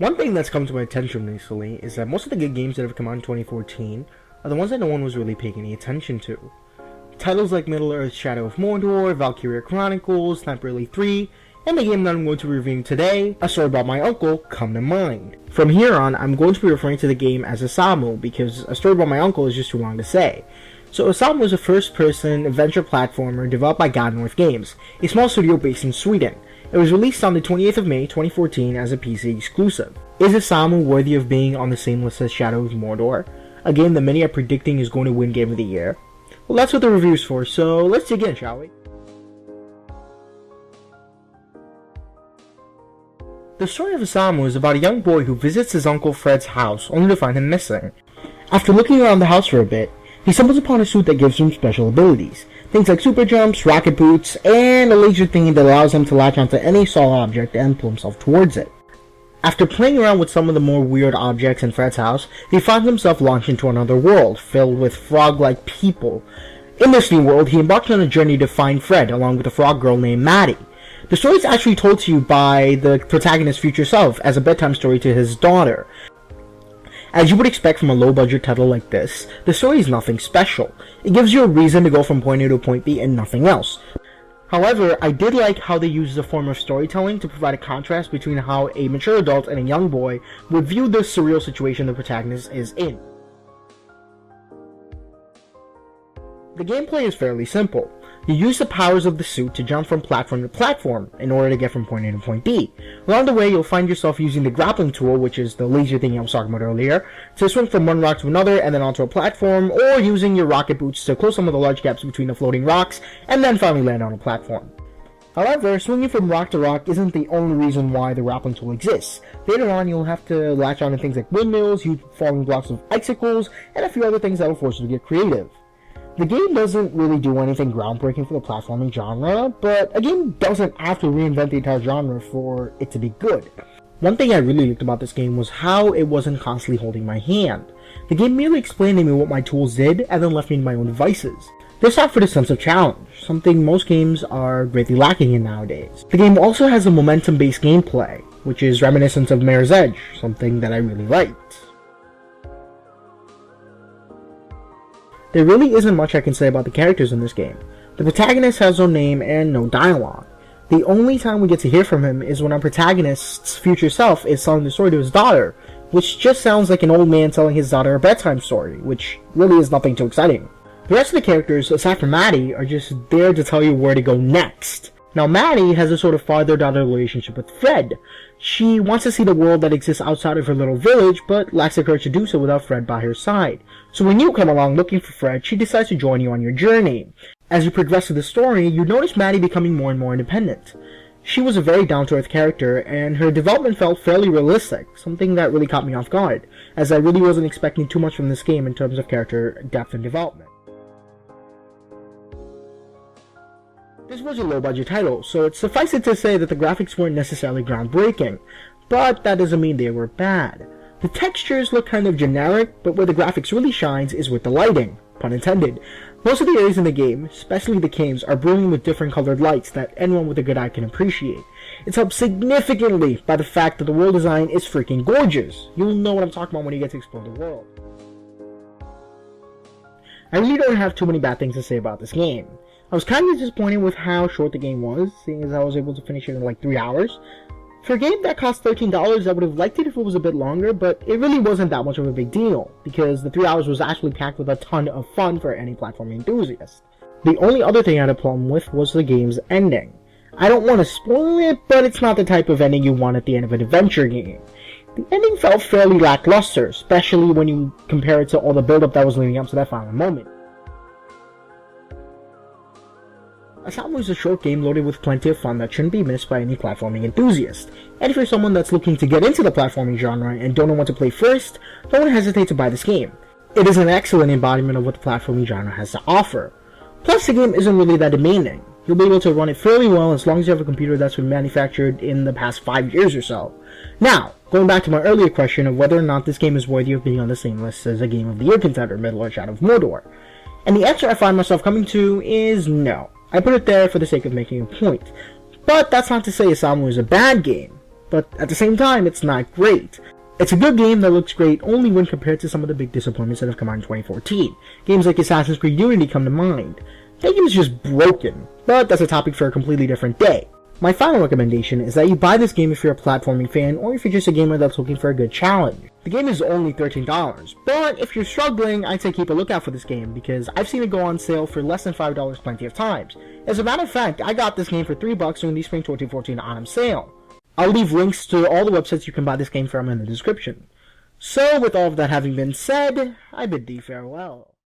One thing that's come to my attention recently is that most of the good games that have come out in 2014 are the ones that no one was really paying any attention to. Titles like Middle-earth: Shadow of Mordor, Valkyria Chronicles, Sniper Elite 3, and the game that I'm going to be reviewing today, A Story About My Uncle, come to mind. From here on, I'm going to be referring to the game as Osamu because A Story About My Uncle is just too long to say. So Osamu is a first-person adventure platformer developed by God North Games, a small studio based in Sweden. It was released on the 28th of May 2014 as a PC exclusive. Is Osamu worthy of being on the same list as Shadow of Mordor, a game that many are predicting is going to win Game of the Year? Well, that's what the review's for, so let's dig in, shall we? The story of Osamu is about a young boy who visits his uncle Fred's house only to find him missing. After looking around the house for a bit, he stumbles upon a suit that gives him special abilities. Things like super jumps, rocket boots, and a laser thingy that allows him to latch onto any solid object and pull himself towards it. After playing around with some of the more weird objects in Fred's house, he finds himself launched into another world, filled with frog-like people. In this new world, he embarks on a journey to find Fred, along with a frog girl named Maddie. The story is actually told to you by the protagonist's future self as a bedtime story to his daughter. As you would expect from a low-budget title like this, the story is nothing special. It gives you a reason to go from point A to point B and nothing else. However, I did like how they used a form of storytelling to provide a contrast between how a mature adult and a young boy would view the surreal situation the protagonist is in. The gameplay is fairly simple. You use the powers of the suit to jump from platform to platform in order to get from point A to point B. Along the way, you'll find yourself using the grappling tool, which is the laser thing I was talking about earlier, to swing from one rock to another and then onto a platform, or using your rocket boots to close some of the large gaps between the floating rocks and then finally land on a platform. However, swinging from rock to rock isn't the only reason why the grappling tool exists. Later on, you'll have to latch on to things like windmills, use falling blocks of icicles, and a few other things that will force you to get creative. The game doesn't really do anything groundbreaking for the platforming genre, but a game doesn't have to reinvent the entire genre for it to be good. One thing I really liked about this game was how it wasn't constantly holding my hand. The game merely explained to me what my tools did and then left me to my own devices. This offered a sense of challenge, something most games are greatly lacking in nowadays. The game also has a momentum-based gameplay, which is reminiscent of Mirror's Edge, something that I really liked. There really isn't much I can say about the characters in this game. The protagonist has no name and no dialogue. The only time we get to hear from him is when our protagonist's future self is telling the story to his daughter, which just sounds like an old man telling his daughter a bedtime story, which really is nothing too exciting. The rest of the characters, aside from Maddie, are just there to tell you where to go next. Now Maddie has a sort of father-daughter relationship with Fred. She wants to see the world that exists outside of her little village, but lacks the courage to do so without Fred by her side. So when you come along looking for Fred, she decides to join you on your journey. As you progress through the story, you notice Maddie becoming more and more independent. She was a very down-to-earth character, and her development felt fairly realistic, something that really caught me off guard, as I really wasn't expecting too much from this game in terms of character depth and development. This was a low-budget title, so it's suffice it to say that the graphics weren't necessarily groundbreaking, but that doesn't mean they were bad. The textures look kind of generic, but where the graphics really shines is with the lighting, pun intended. Most of the areas in the game, especially the caves, are brilliant with different colored lights that anyone with a good eye can appreciate. It's helped significantly by the fact that the world design is freaking gorgeous. You'll know what I'm talking about when you get to explore the world. I really don't have too many bad things to say about this game. I was kind of disappointed with how short the game was, seeing as I was able to finish it in like 3 hours. For a game that cost $13, I would have liked it if it was a bit longer, but it really wasn't that much of a big deal, because the 3 hours was actually packed with a ton of fun for any platforming enthusiast. The only other thing I had a problem with was the game's ending. I don't want to spoil it, but it's not the type of ending you want at the end of an adventure game. The ending felt fairly lackluster, especially when you compare it to all the build-up that was leading up to that final moment. Osamu is a short game loaded with plenty of fun that shouldn't be missed by any platforming enthusiast. And if you're someone that's looking to get into the platforming genre and don't know what to play first, don't hesitate to buy this game. It is an excellent embodiment of what the platforming genre has to offer. Plus, the game isn't really that demanding. You'll be able to run it fairly well as long as you have a computer that's been manufactured in the past 5 years or so. Now, going back to my earlier question of whether or not this game is worthy of being on the same list as a Game of the Year contender, Middle-earth: Shadow of Mordor. And the answer I find myself coming to is no. I put it there for the sake of making a point. But that's not to say Osamu is a bad game. but at the same time, it's not great. It's a good game that looks great only when compared to some of the big disappointments that have come out in 2014. Games like Assassin's Creed Unity come to mind. That game is just broken, but that's a topic for a completely different day. My final recommendation is that you buy this game if you're a platforming fan or if you're just a gamer that's looking for a good challenge. The game is only $13, but if you're struggling, I'd say keep a lookout for this game because I've seen it go on sale for less than $5 plenty of times. As a matter of fact, I got this game for $3 during the Spring 2014 Autumn sale. I'll leave links to all the websites you can buy this game from in the description. So with all of that having been said, I bid thee farewell.